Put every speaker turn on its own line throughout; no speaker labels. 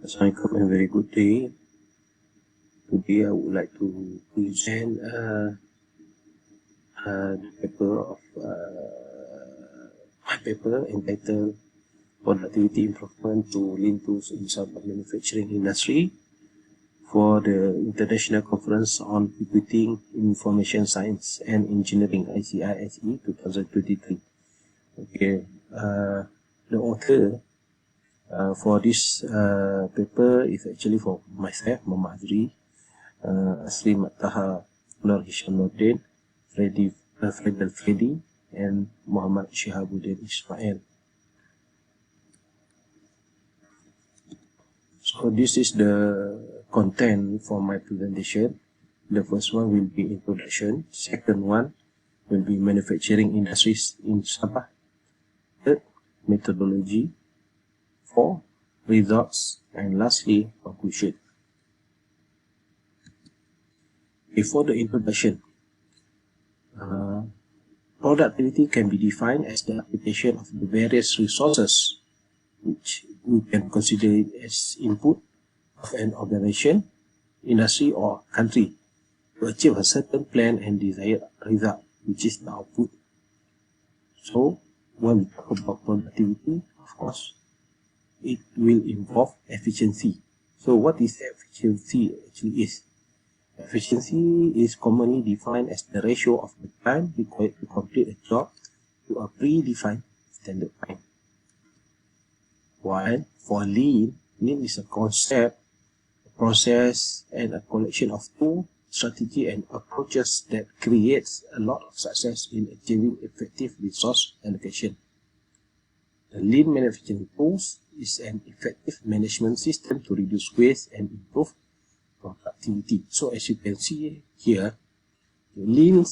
Assalamualaikum and very good day. Today I would like to present the paper of my paper entitled Productivity Improvement to Lean Tools in Sabah Manufacturing Industry for the International Conference on Equating Information Science and Engineering ICISE 2023. Okay, the author for this paper is actually for myself, Muhammad Azri, Asri Mataha, Nur Hisham Nordin, Fred Al-Fredi, and Muhammad Shihabuddin Ismail. So this is the content for my presentation. The first one will be introduction. Second one will be manufacturing industries in Sabah. Third, methodology. 4, results, and lastly, conclusion. Before the introduction, productivity can be defined as the application of the various resources which we can consider it as input of an organization, industry, or country to achieve a certain plan and desired result, which is the output. So, when we talk about productivity, of course, it will involve efficiency. So what is efficiency actually is? Efficiency is commonly defined as the ratio of the time required to complete a job to a predefined standard time. While for lean is a concept, a process, and a collection of tools, strategy, and approaches that creates a lot of success in achieving effective resource allocation. The lean manufacturing tools is an effective management system to reduce waste and improve productivity. So as you can see here, the lean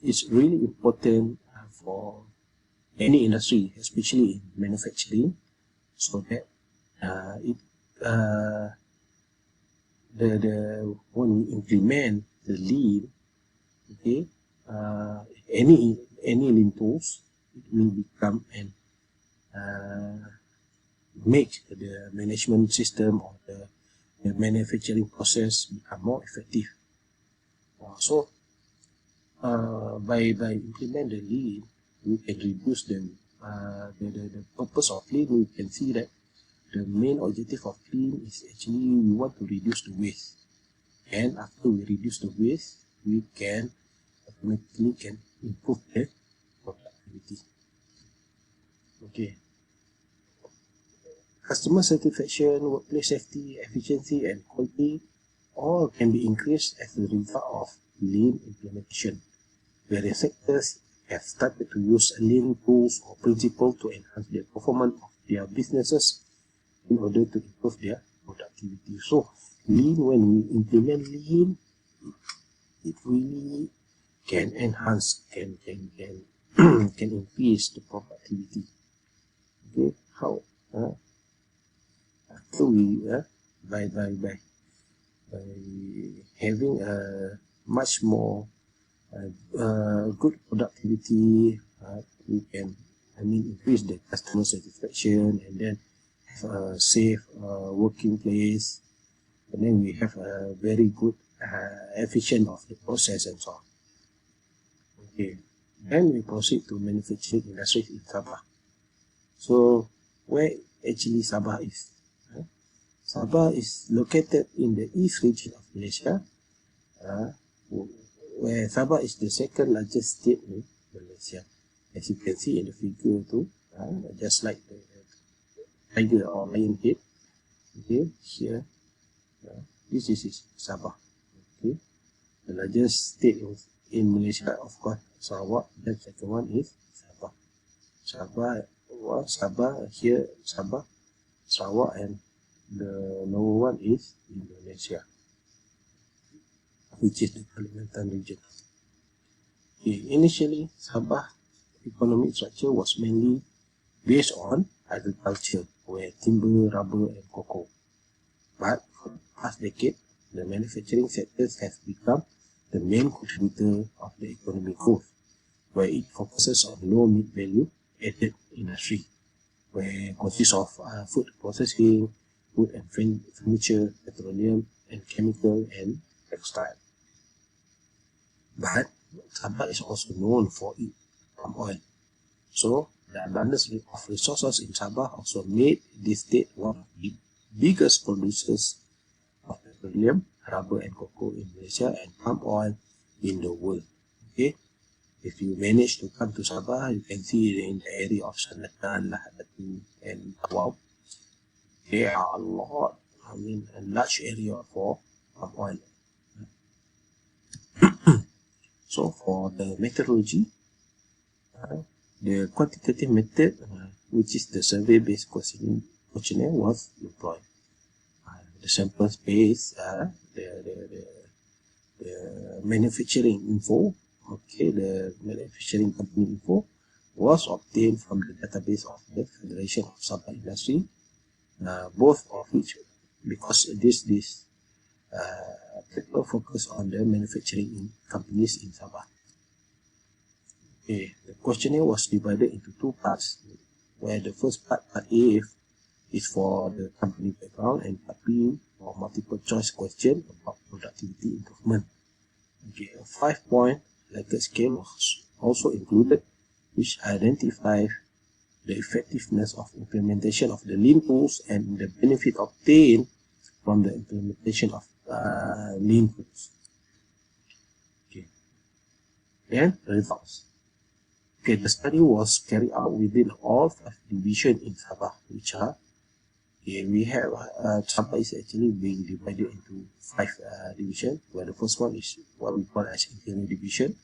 is really important for any industry, especially in manufacturing, so that when we implement the lean, okay, any lean tools, it will become and make the management system or the manufacturing process become more effective. So, by implement the lean, we can reduce the purpose of lean. We can see that the main objective of lean is actually we want to reduce the waste, and after we reduce the waste, we can automatically improve the productivity. Okay. Customer satisfaction, workplace safety, efficiency, and quality all can be increased as a result of lean implementation. Various sectors have started to use lean tools or principles to enhance the performance of their businesses in order to improve their productivity. So, lean, when we implement lean, it really can enhance, can increase the productivity. Okay, how? After we by having a much more good productivity, we can increase the customer satisfaction, and then have a safe working place, and then we have a very good efficient of the process and so on. Okay, then we proceed to manufacturing industries in Sabah. So where actually Sabah is? Sabah is located in the east region of Malaysia, where Sabah is the second largest state in Malaysia. As you can see in the figure too, just like the tiger or lion head. Okay, here, this is Sabah. Okay, the largest state in Malaysia, of course, Sarawak. The second one is Sabah. Sabah here, Sabah, Sarawak, and the lower one is Indonesia, which is the Kalimantan region. Okay, initially, Sabah economic structure was mainly based on agriculture, where timber, rubber, and cocoa. But for the past decade, the manufacturing sectors have become the main contributor of the economic growth, where it focuses on low mid-value added industry. where consists of food processing, wood and furniture, petroleum and chemical, and textile. But Sabah is also known for its palm oil. So the abundance of resources in Sabah also made this state one of the biggest producers of petroleum, rubber and cocoa in Malaysia, and palm oil in the world. Okay, if you manage to come to Sabah, you can see in the area of Sandakan, Lahadatu, and Tawau, there are a large area for palm oil. So for the methodology, the quantitative method, which is the survey-based questionnaire, was employed. The sample space, the manufacturing info, the manufacturing company info was obtained from the database of the Federation of Sabah Industry, both of which, because this paper focus on the manufacturing companies in Sabah. Okay, the questionnaire was divided into two parts, where the first part, part A, is for the company background, and part B for multiple choice question about productivity improvement. Okay, a 5-point Likert scale was also included, which identifies the effectiveness of implementation of the lean tools and the benefit obtained from the implementation of lean tools. Okay, and results. Okay, the study was carried out within all 5 divisions in Sabah, which are, we have, Sabah is actually being divided into 5 divisions, where the first one is what we call as interior division,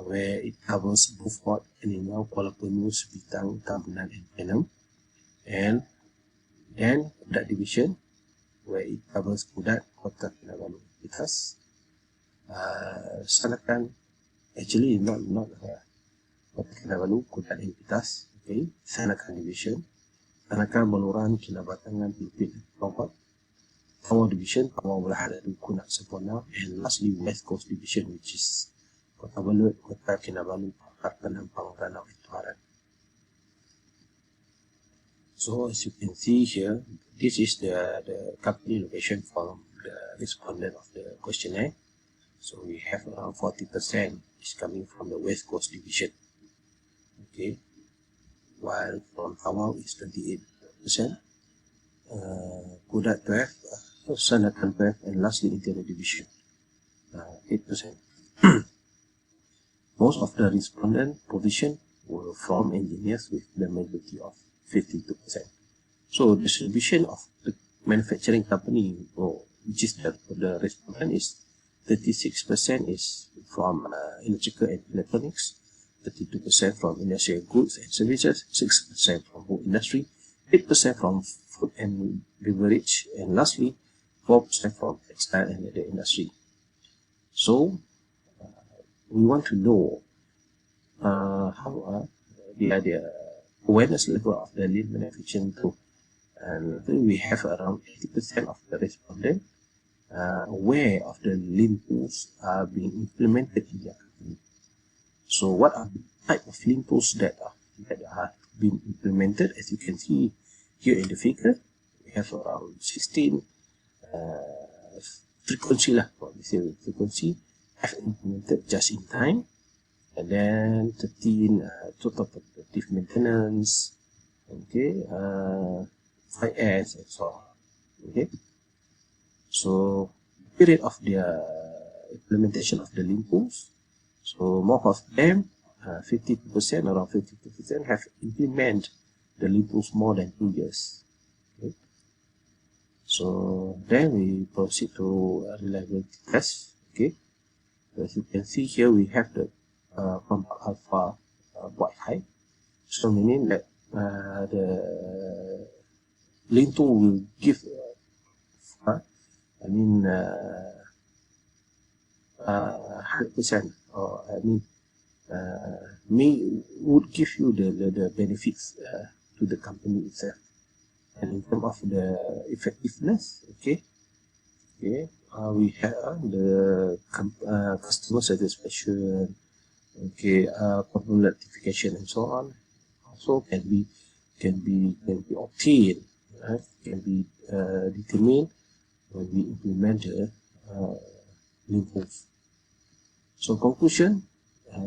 where it covers Beaufort, Animal, Kuala Penus, Bitang, Tambunan, and Penang. And then that division, where it covers Kudat, Kota Kinabalu, Pitas, Sanakan, actually not Kota Kinabalu, Kudat, and Pitas, okay, Sanakan division, Sanakan, Baluran, Kinabatangan, Pilpil, Lompot, Tawau division, Tawau Lahadatu, Kunak, Sepona, and lastly West Coast division, which is Kota Balut, Kota Kinabalu, Pakar, Penampang, Ranau, and Tuaran. So as you can see here, this is the company location from the respondent of the questionnaire. So we have around 40% is coming from the West Coast division. Okay, while from Tawau is 28%, Kudat 12%, Sanakan 12%, and lastly Interior division 8%. Most of the respondent position were from engineers with the majority of 52%. So distribution of the manufacturing company, which is the respondent, is 36% is from electrical and electronics, 32% from industrial goods and services, 6% from food industry, 8% from food and beverage, and lastly 4% from textile and leather industry. So we want to know how the awareness level of the lean manufacturing tool, and we have around 80% of the respondents aware of the lean tools are being implemented in their company. So what are the type of lean tools that are being implemented? As you can see here in the figure, we have around 16 frequency have implemented just in time, and then 13 total productive maintenance, okay, 5S, and so on. Okay, so period of the implementation of the lean tools, so most of them, 52%, around 52% have implemented the lean tools more than 2 years. Okay, so then we proceed to a reliability test. Okay, as you can see here, we have the compact alpha quite high, so meaning that the lean tool will give 100%, or would give you the benefits to the company itself. And in terms of the effectiveness, we have the customer satisfaction, problem notification, and so on, also can can be obtained, can be determined when we implement the Lean tools. So conclusion,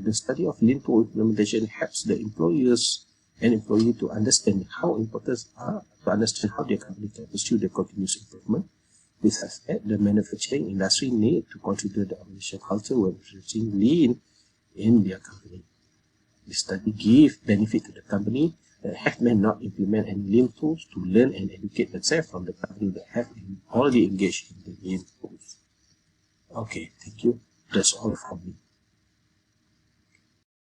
the study of Lean tool implementation helps the employers and employee to understand how important to understand how their company can pursue the continuous improvement. This has led the manufacturing industry need to consider the organization culture when introducing Lean in their company. The study gives benefit to the company that have may not implement any Lean tools to learn and educate themselves from the company that have already engaged in the Lean tools. Okay, thank you. That's all from me.